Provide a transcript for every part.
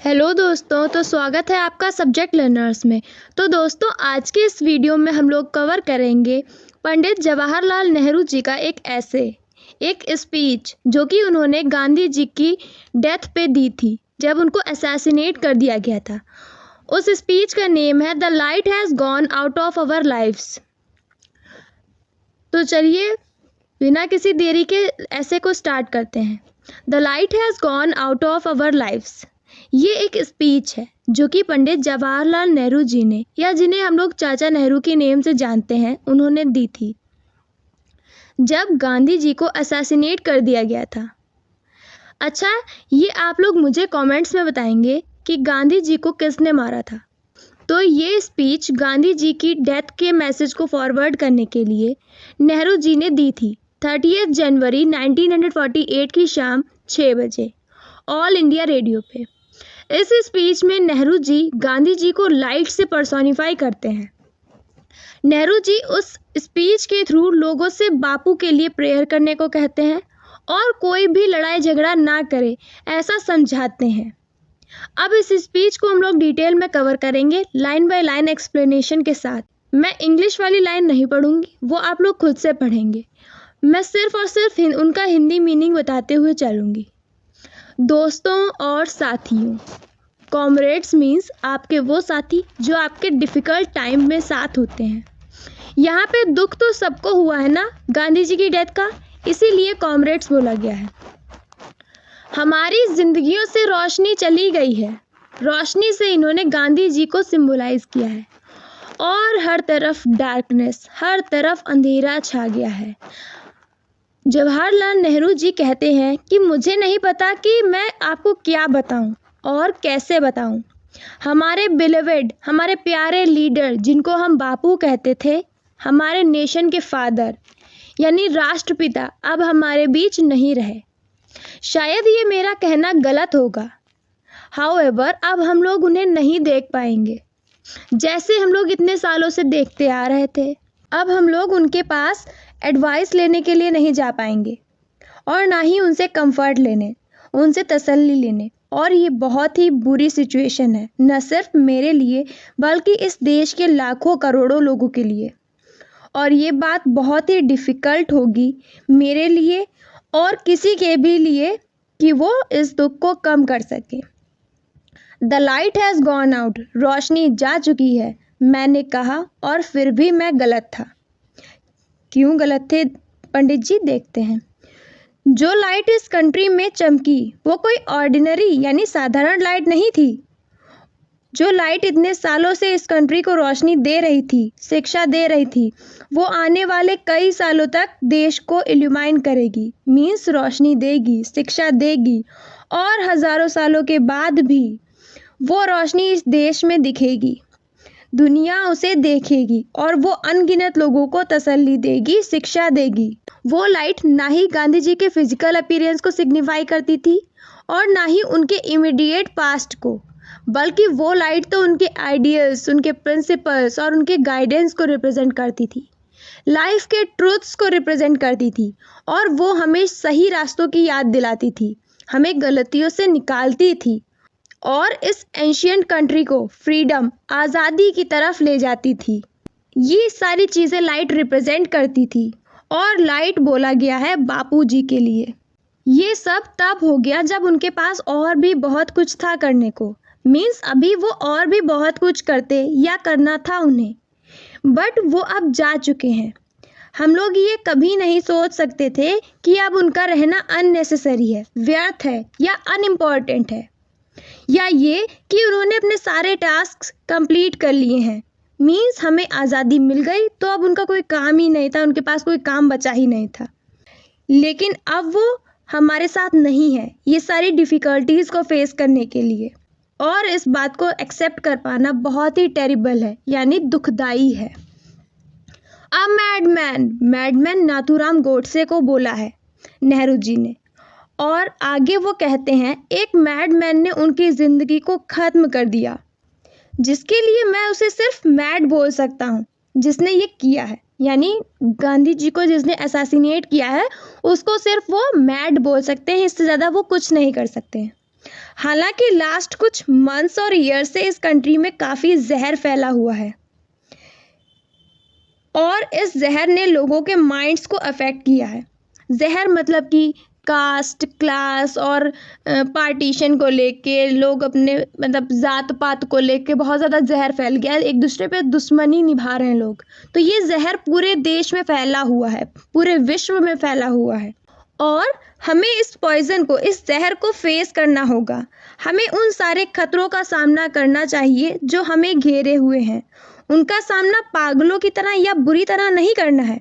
Hello दोस्तों, तो स्वागत है आपका सब्जेक्ट लर्नर्स में। तो दोस्तों, आज के इस वीडियो में हम लोग कवर करेंगे पंडित जवाहरलाल नेहरू जी का एक स्पीच जो कि उन्होंने गांधी जी की डेथ पे दी थी जब उनको असैसिनेट कर दिया गया था। उस स्पीच का नेम है the light has gone out of our lives. तो चलिए बिना किसी देरी के ऐसे को स्टार्ट करते हैं। The light has gone out of our lives, ये एक स्पीच है जो कि पंडित जवाहरलाल नेहरू जी ने, या जिन्हें हम लोग चाचा नेहरू के नेम से जानते हैं, उन्होंने दी थी जब गांधी जी को असैसिनेट कर दिया गया था। अच्छा, ये आप लोग मुझे कमेंट्स में बताएंगे कि गांधी जी को किसने मारा था। तो ये स्पीच गांधी जी की डेथ के मैसेज को फॉरवर्ड करने के लिए नेहरू जी ने दी थी 30 जनवरी 1948 की शाम 6 बजे ऑल इंडिया रेडियो पे। इस स्पीच में नेहरू जी गांधी जी को लाइट से पर्सोनिफाई करते हैं। नेहरू जी उस स्पीच के थ्रू लोगों से बापू के लिए प्रेयर करने को कहते हैं और कोई भी लड़ाई झगड़ा ना करे ऐसा समझाते हैं। अब इस स्पीच को हम लोग डिटेल में कवर करेंगे लाइन बाय लाइन एक्सप्लेनेशन के साथ। मैं इंग्लिश वाली लाइन नहीं पढ़ूंगी, वो आप लोग खुद से पढ़ेंगे। मैं सिर्फ और सिर्फ उनका हिंदी मीनिंग बताते हुए चलूंगी। दोस्तों और साथियों, कॉमरेड्स मीन्स आपके वो साथी जो आपके डिफ़िकल्ट टाइम में साथ होते हैं। यहाँ पे दुख तो सबको हुआ है ना गांधी जी की डेथ का, इसीलिए कॉमरेड्स बोला गया है। हमारी जिंदगियों से रोशनी चली गई है, रोशनी से इन्होंने गांधी जी को सिंबलाइज किया है और हर तरफ डार्कनेस, हर तरफ अंधेरा छा गया है। जवाहरलाल नेहरू जी कहते हैं कि मुझे नहीं पता कि मैं आपको क्या बताऊं और कैसे बताऊं। हमारे बिलीवेड, हमारे प्यारे लीडर जिनको हम बापू कहते थे, हमारे नेशन के फादर यानी राष्ट्रपिता, अब हमारे बीच नहीं रहे। शायद ये मेरा कहना गलत होगा, हाउएवर अब हम लोग उन्हें नहीं देख पाएंगे जैसे हम लोग इतने सालों से देखते आ रहे थे। अब हम लोग उनके पास एडवाइस लेने के लिए नहीं जा पाएंगे और ना ही उनसे कंफर्ट लेने, उनसे तसल्ली लेने। और ये बहुत ही बुरी सिचुएशन है, न सिर्फ मेरे लिए बल्कि इस देश के लाखों करोड़ों लोगों के लिए। और ये बात बहुत ही डिफ़िकल्ट होगी मेरे लिए और किसी के भी लिए कि वो इस दुख को कम कर सके। The light has gone out, रोशनी जा चुकी है, मैंने कहा, और फिर भी मैं गलत था। क्यों गलत थे पंडित जी, देखते हैं। जो लाइट इस कंट्री में चमकी वो कोई ऑर्डिनरी यानी साधारण लाइट नहीं थी। जो लाइट इतने सालों से इस कंट्री को रोशनी दे रही थी, शिक्षा दे रही थी, वो आने वाले कई सालों तक देश को इल्यूमाइन करेगी, मीन्स रोशनी देगी, शिक्षा देगी, और हज़ारों सालों के बाद भी वो रोशनी इस देश में दिखेगी। दुनिया उसे देखेगी और वो अनगिनत लोगों को तसल्ली देगी, शिक्षा देगी। वो लाइट ना ही गांधी जी के फिजिकल अपीयरेंस को सिग्निफाई करती थी और ना ही उनके इमीडिएट पास्ट को, बल्कि वो लाइट तो उनके आइडियल्स, उनके प्रिंसिपल्स और उनके गाइडेंस को रिप्रेजेंट करती थी, लाइफ के ट्रूथ्स को रिप्रेजेंट करती थी। और वो हमें सही रास्तों की याद दिलाती थी, हमें गलतियों से निकालती थी और इस एंशिएंट कंट्री को फ्रीडम, आज़ादी की तरफ ले जाती थी। ये सारी चीज़ें लाइट रिप्रेजेंट करती थी और लाइट बोला गया है बापू जी के लिए। ये सब तब हो गया जब उनके पास और भी बहुत कुछ था करने को, मीन्स अभी वो और भी बहुत कुछ करते या करना था उन्हें, बट वो अब जा चुके हैं। हम लोग ये कभी नहीं सोच सकते थे कि अब उनका रहना अननेसेसरी है, व्यर्थ है या अनइम्पॉर्टेंट है, या ये कि उन्होंने अपने सारे टास्क कंप्लीट कर लिए हैं, मीन्स हमें आज़ादी मिल गई तो अब उनका कोई काम ही नहीं था, उनके पास कोई काम बचा ही नहीं था। लेकिन अब वो हमारे साथ नहीं है ये सारी डिफ़िकल्टीज़ को फेस करने के लिए, और इस बात को एक्सेप्ट कर पाना बहुत ही टेरिबल है, यानी दुखदाई है। अ मैडमैन नाथूराम गोडसे को बोला है नेहरू जी ने, और आगे वो कहते हैं एक मैडमैन ने उनकी ज़िंदगी को ख़त्म कर दिया, जिसके लिए मैं उसे सिर्फ मैड बोल सकता हूँ, जिसने ये किया है, यानी गांधी जी को जिसने असैसिनेट किया है उसको सिर्फ वो मैड बोल सकते हैं, इससे ज़्यादा वो कुछ नहीं कर सकते हैं। हालांकि लास्ट कुछ मंथ्स और ईयर से इस कंट्री में काफ़ी जहर फैला हुआ है और इस जहर ने लोगों के माइंड्स को अफेक्ट किया है। जहर मतलब कि कास्ट, क्लास और पार्टीशन को लेके लोग अपने मतलब जात पात को लेके बहुत ज़्यादा जहर फैल गया है, एक दूसरे पे दुश्मनी निभा रहे हैं लोग। तो ये जहर पूरे देश में फैला हुआ है, पूरे विश्व में फैला हुआ है और हमें इस पॉइजन को, इस जहर को फेस करना होगा। हमें उन सारे खतरों का सामना करना चाहिए जो हमें घेरे हुए हैं। उनका सामना पागलों की तरह या बुरी तरह नहीं करना है,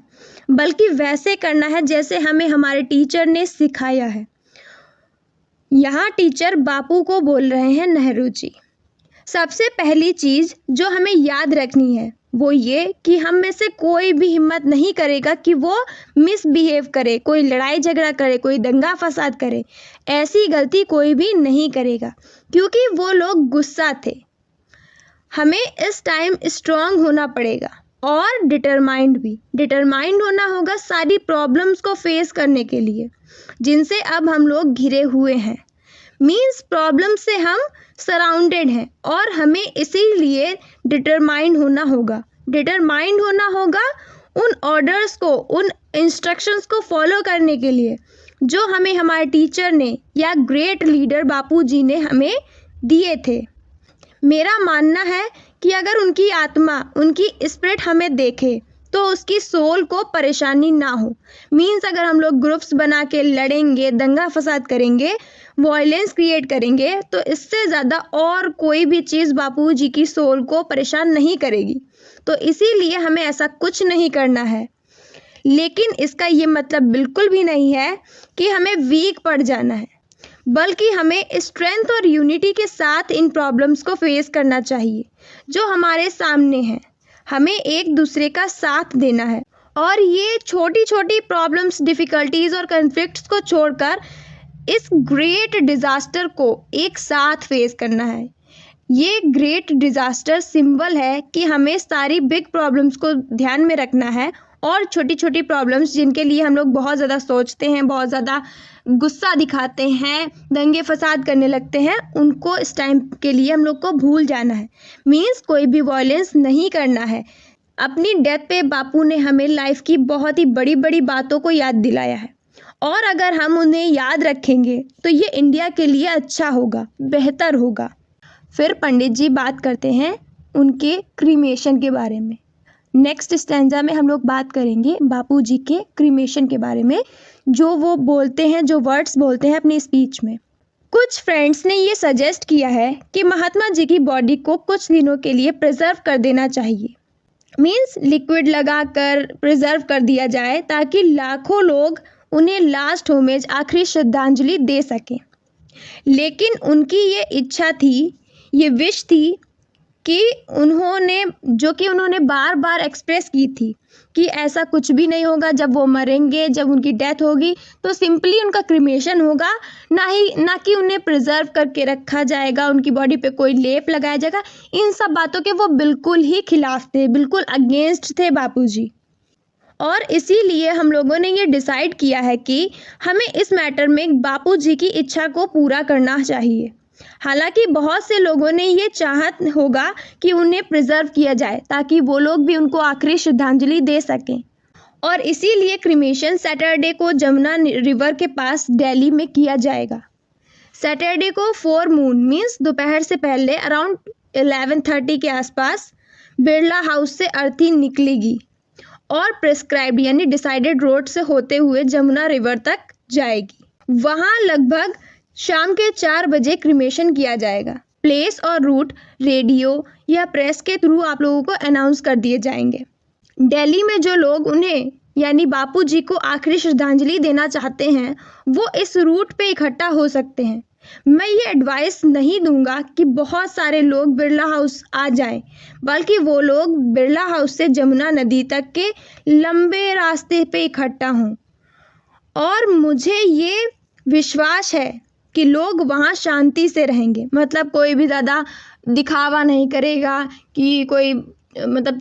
बल्कि वैसे करना है जैसे हमें हमारे टीचर ने सिखाया है। यहाँ टीचर बापू को बोल रहे हैं नेहरू जी। सबसे पहली चीज़ जो हमें याद रखनी है वो ये कि हम में से कोई भी हिम्मत नहीं करेगा कि वो मिसबिहेव करे, कोई लड़ाई झगड़ा करे, कोई दंगा फसाद करे। ऐसी गलती कोई भी नहीं करेगा क्योंकि वो लोग गुस्सा थे। हमें इस टाइम स्ट्रांग होना पड़ेगा और डिटरमाइंड होना होगा सारी प्रॉब्लम्स को फेस करने के लिए जिनसे अब हम लोग घिरे हुए हैं। मीन्स प्रॉब्लम से हम सराउंडेड हैं और हमें इसीलिए डिटरमाइंड होना होगा उन ऑर्डर्स को, उन इंस्ट्रक्शंस को फॉलो करने के लिए जो हमें हमारे टीचर ने या ग्रेट लीडर बापू जी ने हमें दिए थे। मेरा मानना है कि अगर उनकी आत्मा, उनकी स्पिरिट हमें देखे तो उसकी सोल को परेशानी ना हो। मीन्स अगर हम लोग ग्रुप्स बना के लड़ेंगे, दंगा फसाद करेंगे, वॉयलेंस क्रिएट करेंगे तो इससे ज़्यादा और कोई भी चीज़ बापू जी की सोल को परेशान नहीं करेगी। तो इसीलिए हमें ऐसा कुछ नहीं करना है। लेकिन इसका ये मतलब बिल्कुल भी नहीं है कि हमें वीक पड़ जाना है, बल्कि हमें स्ट्रेंथ और यूनिटी के साथ इन प्रॉब्लम्स को फेस करना चाहिए जो हमारे सामने हैं। हमें एक दूसरे का साथ देना है और ये छोटी छोटी प्रॉब्लम्स, डिफ़िकल्टीज़ और कन्फ्लिक्ट्स को छोड़कर इस ग्रेट डिज़ास्टर को एक साथ फेस करना है। ये ग्रेट डिज़ास्टर सिंबल है कि हमें सारी बिग प्रॉब्लम्स को ध्यान में रखना है और छोटी छोटी प्रॉब्लम्स जिनके लिए हम लोग बहुत ज़्यादा सोचते हैं, बहुत ज़्यादा गुस्सा दिखाते हैं, दंगे फसाद करने लगते हैं, उनको इस टाइम के लिए हम लोग को भूल जाना है। मीन्स कोई भी वॉयलेंस नहीं करना है। अपनी डेथ पे बापू ने हमें लाइफ की बहुत ही बड़ी बड़ी बातों को याद दिलाया है और अगर हम उन्हें याद रखेंगे तो ये इंडिया के लिए अच्छा होगा, बेहतर होगा। फिर पंडित जी बात करते हैं उनके क्रीमेशन के बारे में। नेक्स्ट स्टैंजा में हम लोग बात करेंगे बापूजी के क्रीमेशन के बारे में, जो वो बोलते हैं, जो वर्ड्स बोलते हैं अपनी स्पीच में। कुछ फ्रेंड्स ने ये सजेस्ट किया है कि महात्मा जी की बॉडी को कुछ दिनों के लिए प्रिजर्व कर देना चाहिए। मीन्स लिक्विड लगाकर प्रिजर्व कर दिया जाए ताकि लाखों लोग उन्हें लास्ट होमेज, आखिरी श्रद्धांजलि दे सकें। लेकिन उनकी ये इच्छा थी, ये विश थी कि उन्होंने बार बार एक्सप्रेस की थी कि ऐसा कुछ भी नहीं होगा। जब वो मरेंगे, जब उनकी डेथ होगी तो सिंपली उनका क्रिमेशन होगा, ना कि उन्हें प्रिजर्व करके रखा जाएगा, उनकी बॉडी पे कोई लेप लगाया जाएगा। इन सब बातों के वो बिल्कुल ही खिलाफ थे, बिल्कुल अगेंस्ट थे बापूजी। और इसीलिए हम लोगों ने ये डिसाइड किया है कि हमें इस मैटर में बापूजी की इच्छा को पूरा करना चाहिए। हालांकि बहुत से लोगों ने ये चाहत होगा कि उन्हें प्रिजर्व किया जाए ताकि वो लोग भी उनको आखिरी श्रद्धांजलि दे सकें, और इसीलिए क्रिमेशन सैटरडे को जमुना रिवर के पास दिल्ली में किया जाएगा। सैटरडे को 4 मून मीन्स दोपहर से पहले अराउंड 11:30 के आसपास बिरला हाउस से अर्थी निकलेगी और प्रिस्क्राइब्ड यानी डिसाइडेड रोड से होते हुए जमुना रिवर तक जाएगी। वहाँ लगभग शाम के 4 बजे क्रिमेशन किया जाएगा। प्लेस और रूट रेडियो या प्रेस के थ्रू आप लोगों को अनाउंस कर दिए जाएंगे। दिल्ली में जो लोग उन्हें यानी बापू जी को आखिरी श्रद्धांजलि देना चाहते हैं वो इस रूट पे इकट्ठा हो सकते हैं। मैं ये एडवाइस नहीं दूंगा कि बहुत सारे लोग बिरला हाउस आ जाएं, बल्कि वो लोग बिरला हाउस से जमुना नदी तक के लंबे रास्ते पे इकट्ठा हों। और मुझे ये विश्वास है कि लोग वहाँ शांति से रहेंगे, मतलब कोई भी ज़्यादा दिखावा नहीं करेगा कि कोई मतलब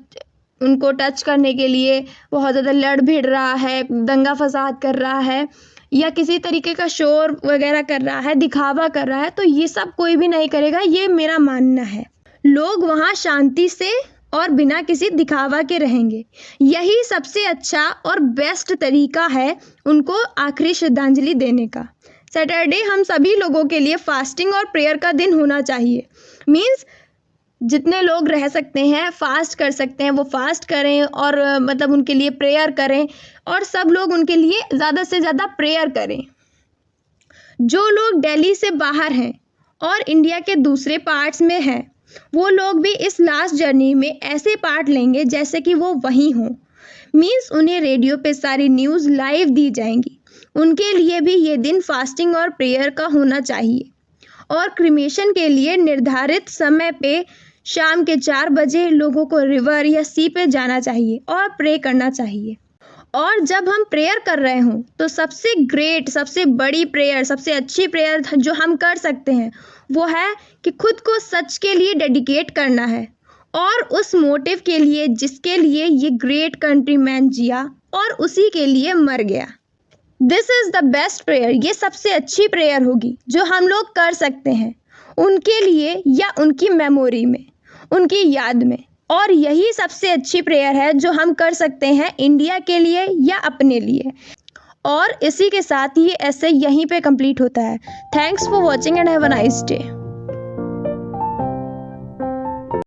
उनको टच करने के लिए बहुत ज़्यादा लड़ भिड़ रहा है, दंगा फसाद कर रहा है। या किसी तरीके का शोर वगैरह कर रहा है, दिखावा कर रहा है, तो ये सब कोई भी नहीं करेगा, ये मेरा मानना है। लोग वहाँ शांति से और बिना किसी दिखावा के रहेंगे। यही सबसे अच्छा और बेस्ट तरीका है उनको आखिरी श्रद्धांजलि देने का। सैटरडे हम सभी लोगों के लिए फास्टिंग और प्रेयर का दिन होना चाहिए। मीन्स जितने लोग रह सकते हैं, फास्ट कर सकते हैं, वो फास्ट करें और मतलब उनके लिए प्रेयर करें और सब लोग उनके लिए ज़्यादा से ज़्यादा प्रेयर करें। जो लोग दिल्ली से बाहर हैं और इंडिया के दूसरे पार्ट्स में हैं, वो लोग भी इस लास्ट जर्नी में ऐसे पार्ट लेंगे जैसे कि वो वहीं हों। मीन्स उन्हें रेडियो पे सारी न्यूज़ लाइव दी जाएंगी। उनके लिए भी ये दिन फास्टिंग और प्रेयर का होना चाहिए। और क्रिमेशन के लिए निर्धारित समय पे शाम के 4 बजे लोगों को रिवर या सी पे जाना चाहिए और प्रे करना चाहिए। और जब हम प्रेयर कर रहे हों तो सबसे ग्रेट, सबसे बड़ी प्रेयर, सबसे अच्छी प्रेयर जो हम कर सकते हैं वो है कि खुद को सच के लिए डेडिकेट करना है और उस मोटिव के लिए जिसके लिए ये ग्रेट कंट्रीमैन जिया और उसी के लिए मर गया। This is the best prayer. ये सबसे अच्छी प्रेयर होगी जो हम लोग कर सकते हैं उनके लिए या उनकी मेमोरी में, उनकी याद में। और यही सबसे अच्छी प्रेयर है जो हम कर सकते हैं इंडिया के लिए या अपने लिए। और इसी के साथ ये ऐसे यहीं पे कंप्लीट होता है। Thanks for watching and have a nice day.